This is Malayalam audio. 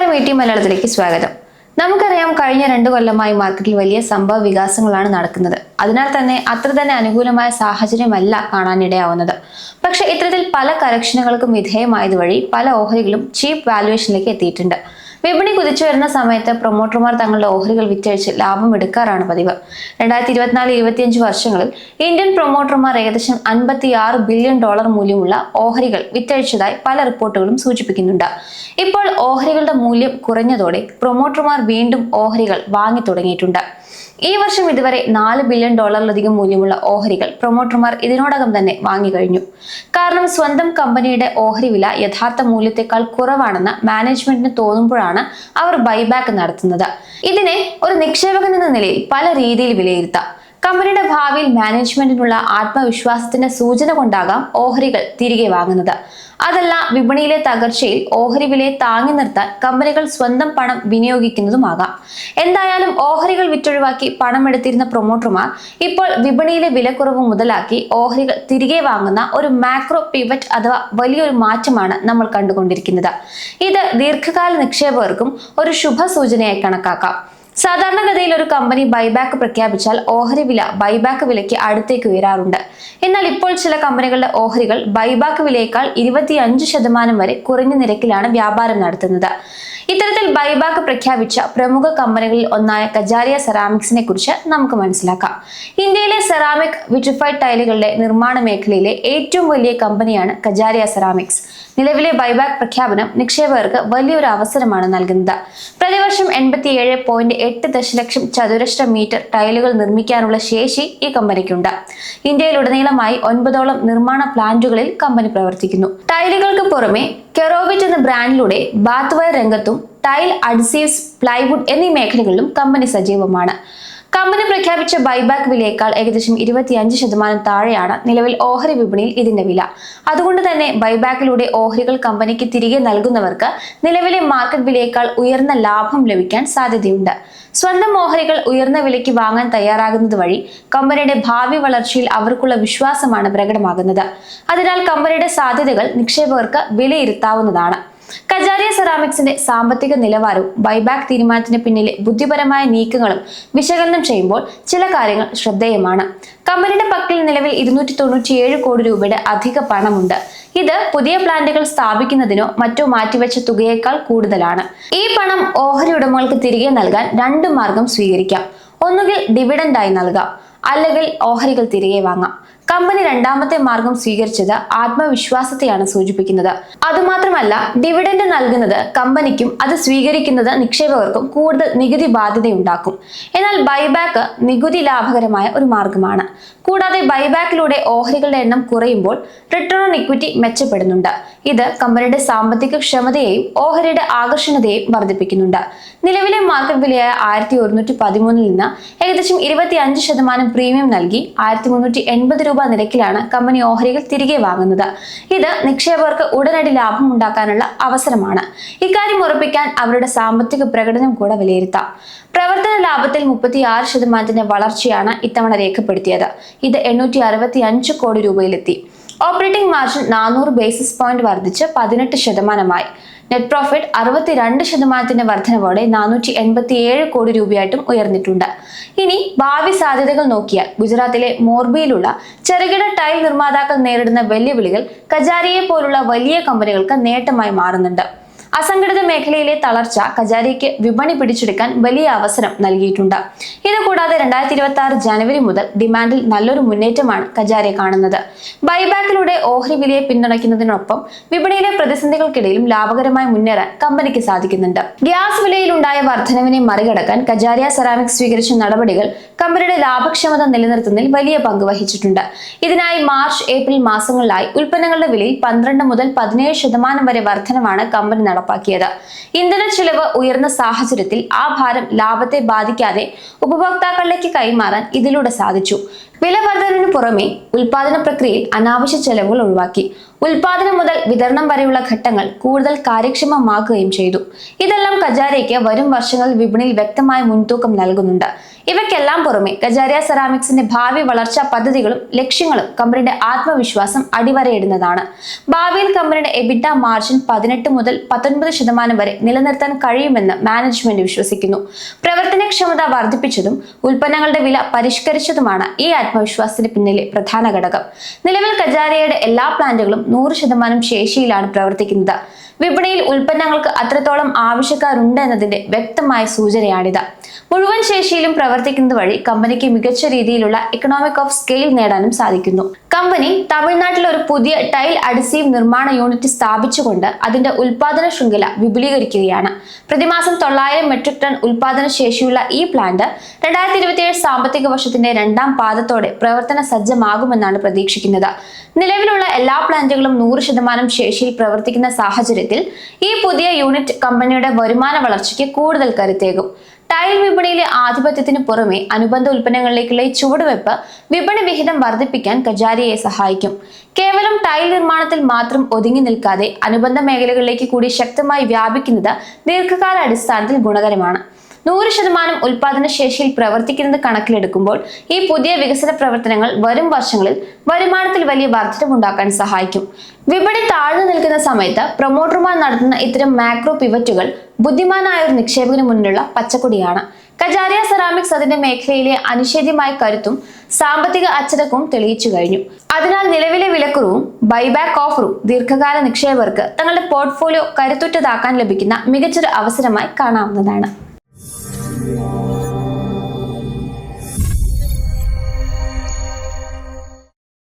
നമസ്കാരം, മലയാളത്തിലേക്ക് സ്വാഗതം. നമുക്കറിയാം, കഴിഞ്ഞ 2 കൊല്ലമായി മാർക്കറ്റിൽ വലിയ സംഭവ വികാസങ്ങളാണ് നടക്കുന്നത്. അതിനാൽ തന്നെ അത്ര തന്നെ അനുകൂലമായ സാഹചര്യമല്ല കാണാനിടയാവുന്നത്. പക്ഷെ ഇത്തരത്തിൽ പല കറക്ഷനുകൾക്കും വിധേയമായത് വഴി പല ഓഹരികളും ചീപ്പ് വാല്യുവേഷനിലേക്ക് എത്തിയിട്ടുണ്ട്. വിപണി കുതിച്ചു വരുന്ന സമയത്ത് പ്രൊമോട്ടർമാർ തങ്ങളുടെ ഓഹരികൾ വിറ്റഴിച്ച് ലാഭം എടുക്കാറാണ് പതിവ്. 2024-25 വർഷങ്ങളിൽ ഇന്ത്യൻ പ്രൊമോട്ടർമാർ ഏകദേശം $56 ബില്യൺ മൂല്യമുള്ള ഓഹരികൾ വിറ്റഴിച്ചതായി പല റിപ്പോർട്ടുകളും സൂചിപ്പിക്കുന്നുണ്ട്. ഇപ്പോൾ ഓഹരികളുടെ മൂല്യം കുറഞ്ഞതോടെ പ്രൊമോട്ടർമാർ വീണ്ടും ഓഹരികൾ വാങ്ങി തുടങ്ങിയിട്ടുണ്ട്. ഈ വർഷം ഇതുവരെ $4 ബില്യൺ മൂല്യമുള്ള ഓഹരികൾ പ്രൊമോട്ടർമാർ ഇതിനോടകം തന്നെ വാങ്ങിക്കഴിഞ്ഞു. കാരണം സ്വന്തം കമ്പനിയുടെ ഓഹരി വില യഥാർത്ഥ മൂല്യത്തെക്കാൾ കുറവാണെന്ന് മാനേജ്മെന്റിന് തോന്നുമ്പോഴാണ് അവർ ബൈബാക്ക് നടത്തുന്നത്. ഇതിനെ ഒരു നിക്ഷേപകൻ എന്ന നിലയിൽ പല രീതിയിൽ വിലയിരുത്താം. കമ്പനിയുടെ ഭാവിയിൽ മാനേജ്മെന്റിനുള്ള ആത്മവിശ്വാസത്തിന്റെ സൂചന കൊണ്ടാകാം ഓഹരികൾ തിരികെ വാങ്ങുന്നത്. അതല്ല, വിപണിയിലെ തകർച്ചയിൽ ഓഹരി വിലയെ താങ്ങി നിർത്താൻ കമ്പനികൾ സ്വന്തം പണം വിനിയോഗിക്കുന്നതുമാകാം. എന്തായാലും ഓഹരികൾ വിറ്റൊഴിവാക്കി പണമെടുത്തിരുന്ന പ്രൊമോട്ടർമാർ ഇപ്പോൾ വിപണിയിലെ വിലക്കുറവ് മുതലാക്കി ഓഹരികൾ തിരികെ വാങ്ങുന്ന ഒരു മാക്രോ പിവറ്റ് അഥവാ വലിയൊരു മാറ്റമാണ് നമ്മൾ കണ്ടുകൊണ്ടിരിക്കുന്നത്. ഇത് ദീർഘകാല നിക്ഷേപകർക്കും ഒരു ശുഭസൂചനയായി കണക്കാക്കാം. സാധാരണഗതിയിൽ ഒരു കമ്പനി ബൈബാക്ക് പ്രഖ്യാപിച്ചാൽ ഓഹരി വില ബൈബാക്ക് വിലയ്ക്ക് അടുത്തേക്ക് ഉയരാറുണ്ട്. എന്നാൽ ഇപ്പോൾ ചില കമ്പനികളുടെ ഓഹരികൾ ബൈബാക്ക് വിലയേക്കാൾ 25% വരെ കുറഞ്ഞ നിരക്കിലാണ് വ്യാപാരം നടത്തുന്നത്. ഇത്തരത്തിൽ ബൈബാക്ക് പ്രഖ്യാപിച്ച പ്രമുഖ കമ്പനികളിൽ ഒന്നായ കജാരിയ സെറാമിക്സിനെ കുറിച്ച് നമുക്ക് മനസ്സിലാക്കാം. ഇന്ത്യയിലെ സെറാമിക് വിട്രിഫൈഡ് ടൈലുകളുടെ നിർമ്മാണ മേഖലയിലെ ഏറ്റവും വലിയ കമ്പനിയാണ് കജാരിയ സെറാമിക്സ്. നിലവിലെ ബൈബാക്ക് പ്രഖ്യാപനം നിക്ഷേപകർക്ക് വലിയൊരു അവസരമാണ് നൽകുന്നത്. പ്രതിവർഷം 87.8 ദശലക്ഷം ചതുരശ്ര മീറ്റർ ടൈലുകൾ നിർമ്മിക്കാനുള്ള ശേഷി ഈ കമ്പനിക്കുണ്ട്. ഇന്ത്യയിലുടനീളമായി 9ഓളം നിർമ്മാണ പ്ലാന്റുകളിൽ കമ്പനി പ്രവർത്തിക്കുന്നു. ടൈലുകൾക്ക് പുറമെ കെറോവിറ്റ് എന്ന ബ്രാൻഡിലൂടെ ബാത്ത്വെയർ രംഗത്തും ടൈൽ, അഡ്സീവ്സ്, പ്ലൈവുഡ് എന്നീ മേഖലകളിലും കമ്പനി സജീവമാണ്. കമ്പനി പ്രഖ്യാപിച്ച ബൈബാക്ക് വിലയേക്കാൾ ഏകദേശം 25% താഴെയാണ് നിലവിൽ ഓഹരി വിപണിയിൽ ഇതിന്റെ വില. അതുകൊണ്ട് തന്നെ ബൈബാക്കിലൂടെ ഓഹരികൾ കമ്പനിക്ക് തിരികെ നൽകുന്നവർക്ക് നിലവിലെ മാർക്കറ്റ് വിലയേക്കാൾ ഉയർന്ന ലാഭം ലഭിക്കാൻ സാധ്യതയുണ്ട്. സ്വന്തം ഓഹരികൾ ഉയർന്ന വിലയ്ക്ക് വാങ്ങാൻ തയ്യാറാകുന്നത് വഴി കമ്പനിയുടെ ഭാവി വളർച്ചയിൽ അവർക്കുള്ള വിശ്വാസമാണ് പ്രകടമാകുന്നത്. അതിനാൽ കമ്പനിയുടെ സാധ്യതകൾ നിക്ഷേപകർക്ക് വിലയിരുത്താവുന്നതാണ്. കജാരിയ സെറാമിക്സിന്റെ സാമ്പത്തിക നിലവാരവും ബൈബാക്ക് തീരുമാനത്തിന് പിന്നിലെ ബുദ്ധിപരമായ നീക്കങ്ങളും വിശകലനം ചെയ്യുമ്പോൾ ചില കാര്യങ്ങൾ ശ്രദ്ധേയമാണ്. കമ്പനിയുടെ പക്കൽ നിലവിൽ 297 കോടി രൂപയുടെ അധിക പണമുണ്ട്. ഇത് പുതിയ പ്ലാന്റുകൾ സ്ഥാപിക്കുന്നതിനോ മറ്റോ മാറ്റിവെച്ച തുകയേക്കാൾ കൂടുതലാണ്. ഈ പണം ഓഹരി ഉടമകൾക്ക് തിരികെ നൽകാൻ 2 മാർഗം സ്വീകരിക്കാം. ഒന്നുകിൽ ഡിവിഡൻഡായി നൽകാം, അല്ലെങ്കിൽ ഓഹരികൾ തിരികെ വാങ്ങാം. കമ്പനി രണ്ടാമത്തെ മാർഗം സ്വീകരിച്ചത് ആത്മവിശ്വാസത്തെയാണ് സൂചിപ്പിക്കുന്നത്. അതുമാത്രമല്ല, ഡിവിഡൻഡ് നൽകുന്നത് കമ്പനിക്കും അത് സ്വീകരിക്കുന്നത് നിക്ഷേപകർക്കും കൂടുതൽ നികുതി ബാധ്യതയുണ്ടാക്കും. എന്നാൽ ബൈബാക്ക് നികുതി ലാഭകരമായ ഒരു മാർഗമാണ്. കൂടാതെ ബൈബാക്കിലൂടെ ഓഹരികളുടെ എണ്ണം കുറയുമ്പോൾ റിട്ടേൺ ഓൺ ഇക്വിറ്റി മെച്ചപ്പെടുന്നുണ്ട്. ഇത് കമ്പനിയുടെ സാമ്പത്തിക ക്ഷമതയെയും ഓഹരിയുടെ ആകർഷണീയതയെയും വർദ്ധിപ്പിക്കുന്നുണ്ട്. നിലവിലെ മാർക്കറ്റ് വിലയായ 1113 നിന്ന് ഏകദേശം 25% പ്രീമിയം നൽകി 1380 രൂപ നിരക്കിലാണ് കമ്പനി ഓഹരികൾ തിരികെ വാങ്ങുന്നത്. ഇത് നിക്ഷേപകർക്ക് ഉടനടി ലാഭം ഉണ്ടാക്കാനുള്ള അവസരമാണ്. ഇക്കാര്യം ഉറപ്പിക്കാൻ അവരുടെ സാമ്പത്തിക പ്രകടനം കൂടെ വിലയിരുത്താം. പ്രവർത്തന ലാഭത്തിൽ 36% വളർച്ചയാണ് ഇത്തവണ രേഖപ്പെടുത്തിയത്. ഇത് 865 കോടി രൂപയിലെത്തി. ഓപ്പറേറ്റിംഗ് മാർജിൻ 400 ബേസിസ് പോയിന്റ് വർദ്ധിച്ച് 18%. നെറ്റ് പ്രോഫിറ്റ് 62% വർധനവോടെ 487 കോടി രൂപയായിട്ടും ഉയർന്നിട്ടുണ്ട്. ഇനി ഭാവി സാധ്യതകൾ നോക്കിയാൽ ഗുജറാത്തിലെ മോർബിയിലുള്ള ചെറുകിട ടൈൽ നിർമ്മാതാക്കൾ നേരിടുന്ന വെല്ലുവിളികൾ കജാരിയെ പോലുള്ള വലിയ കമ്പനികൾക്ക് നേട്ടമായി മാറുന്നുണ്ട്. അസംഘടിത മേഖലയിലെ തളർച്ച കജാരിയയ്ക്ക് വിപണി പിടിച്ചെടുക്കാൻ വലിയ അവസരം നൽകിയിട്ടുണ്ട്. ഇതുകൂടാതെ 2026 ജനുവരി മുതൽ ഡിമാൻഡിൽ നല്ലൊരു മുന്നേറ്റമാണ് കജാരിയ കാണുന്നത്. ബൈബാക്കിലൂടെ ഓഹരി വിലയെ പിന്തുണയ്ക്കുന്നതിനൊപ്പം വിപണിയിലെ പ്രതിസന്ധികൾക്കിടയിലും ലാഭകരമായി മുന്നേറാൻ കമ്പനിക്ക് സാധിക്കുന്നുണ്ട്. ഗ്യാസ് വിലയിലുണ്ടായ വർധനവിനെ മറികടക്കാൻ കജാരിയ സെറാമിക്സ് സ്വീകരിച്ച നടപടികൾ കമ്പനിയുടെ ലാഭക്ഷമത നിലനിർത്തുന്നതിൽ വലിയ പങ്ക് വഹിച്ചിട്ടുണ്ട്. ഇതിനായി മാർച്ച്, ഏപ്രിൽ മാസങ്ങളിലായി ഉൽപ്പന്നങ്ങളുടെ വിലയിൽ 12 മുതൽ 17% വരെ വർധനവാണ് കമ്പനി നടപ്പാക്കിയത്. ഇന്ധന ചെലവ് ഉയർന്ന സാഹചര്യത്തിൽ ആ ഭാരം ലാഭത്തെ ബാധിക്കാതെ ഉപഭോക്താക്കളിലേക്ക് കൈമാറാൻ ഇതിലൂടെ സാധിച്ചു. വില വർധനവിന് പുറമെ ഉൽപാദന പ്രക്രിയയിൽ അനാവശ്യ ചെലവുകൾ ഒഴിവാക്കി. ഉൽപാദനം മുതൽ വിതരണം വരെയുള്ള ഘട്ടങ്ങൾ കൂടുതൽ കാര്യക്ഷമമാക്കുകയും ചെയ്തു. ഇതെല്ലാം കജാരിയയ്ക്ക് വരും വർഷങ്ങളിൽ വിപണിയിൽ വ്യക്തമായ മുൻതൂക്കം നൽകുന്നുണ്ട്. ഇവയ്ക്കെല്ലാം പുറമെ കജാരിയ സെറാമിക്സിന്റെ ഭാവി വളർച്ചാ പദ്ധതികളും ലക്ഷ്യങ്ങളും കമ്പനിയുടെ ആത്മവിശ്വാസം അടിവരയിടുന്നതാണ്. ഭാവിയിൽ കമ്പനിയുടെ എബിറ്റ മാർജിൻ 18 മുതൽ 19% വരെ നിലനിർത്താൻ കഴിയുമെന്ന് മാനേജ്മെന്റ് വിശ്വസിക്കുന്നു. പ്രവർത്തനക്ഷമത വർദ്ധിപ്പിച്ചതും ഉൽപ്പന്നങ്ങളുടെ വില പരിഷ്കരിച്ചതുമാണ് ഈ ആത്മവിശ്വാസത്തിന് പിന്നിലെ പ്രധാന ഘടകം. നിലവിൽ കജാരിയയുടെ എല്ലാ പ്ലാന്റുകളും 100% ശേഷിയിലാണ് പ്രവർത്തിക്കുന്നത്. വിപണിയിൽ ഉൽപ്പന്നങ്ങൾക്ക് അത്രത്തോളം ആവശ്യക്കാരുണ്ട് എന്നതിന്റെ വ്യക്തമായ സൂചനയാണിത്. മുഴുവൻ ശേഷിയിലും പ്രവർത്തിക്കുന്നത് വഴി കമ്പനിക്ക് മികച്ച രീതിയിലുള്ള ഇക്കണോമിക് ഓഫ് സ്കെയിൽ നേടാനും സാധിക്കുന്നു. കമ്പനി തമിഴ്നാട്ടിൽ ഒരു പുതിയ ടൈൽ അഡിസീവ് നിർമ്മാണ യൂണിറ്റ് സ്ഥാപിച്ചുകൊണ്ട് അതിന്റെ ഉൽപാദന ശൃംഖല വിപുലീകരിക്കുകയാണ്. പ്രതിമാസം 900 മെട്രിക് ടൺ ഉൽപാദന ശേഷിയുള്ള ഈ പ്ലാന്റ് 2027 സാമ്പത്തിക വർഷത്തിന്റെ 2ാം പാദത്തോടെ പ്രവർത്തന സജ്ജമാകുമെന്നാണ് പ്രതീക്ഷിക്കുന്നത്. നിലവിലുള്ള എല്ലാ പ്ലാന്റുകളും 100% ശേഷിയിൽ പ്രവർത്തിക്കുന്ന സാഹചര്യത്തിൽ ഈ പുതിയ യൂണിറ്റ് കമ്പനിയുടെ വരുമാന വളർച്ചയ്ക്ക് കൂടുതൽ കരുത്തേകും. ടൈൽ വിപണിയിലെ ആധിപത്യത്തിന് പുറമെ അനുബന്ധ ഉൽപ്പന്നങ്ങളിലേക്കുള്ള ഈ ചുവടുവെപ്പ് വിപണി വിഹിതം വർദ്ധിപ്പിക്കാൻ കജാരിയയെ സഹായിക്കും. കേവലം ടൈൽ നിർമ്മാണത്തിൽ മാത്രം ഒതുങ്ങി നിൽക്കാതെ അനുബന്ധ മേഖലകളിലേക്ക് കൂടി ശക്തമായി വ്യാപിക്കുന്നത് ദീർഘകാല അടിസ്ഥാനത്തിൽ ഗുണകരമാണ്. 100% ഉൽപാദന ശേഷിയിൽ പ്രവർത്തിക്കുന്നത് കണക്കിലെടുക്കുമ്പോൾ ഈ പുതിയ വികസന പ്രവർത്തനങ്ങൾ വരും വർഷങ്ങളിൽ വരുമാനത്തിൽ വലിയ വർധനവുണ്ടാക്കാൻ സഹായിക്കും. വിപണി താഴ്ന്നു നിൽക്കുന്ന സമയത്ത് പ്രൊമോട്ടർമാർ നടത്തുന്ന ഇത്തരം മാക്രോ പിവറ്റുകൾ ബുദ്ധിമാനായ ഒരു നിക്ഷേപകന് മുന്നിലുള്ള പച്ചക്കൊടിയാണ്. കജാരിയ സെറാമിക്സ് അതിന്റെ മേഖലയിലെ അനിഷേധ്യമായ കരുത്തും സാമ്പത്തിക അച്ചടക്കവും തെളിയിച്ചു കഴിഞ്ഞു. അതിനാൽ നിലവിലെ വിലക്കുറവും ബൈബാക്ക് ഓഫറും ദീർഘകാല നിക്ഷേപകർക്ക് തങ്ങളുടെ പോർട്ട്ഫോളിയോ കരുത്തുറ്റതാക്കാൻ ലഭിക്കുന്ന മികച്ചൊരു അവസരമായി കാണാവുന്നതാണ്.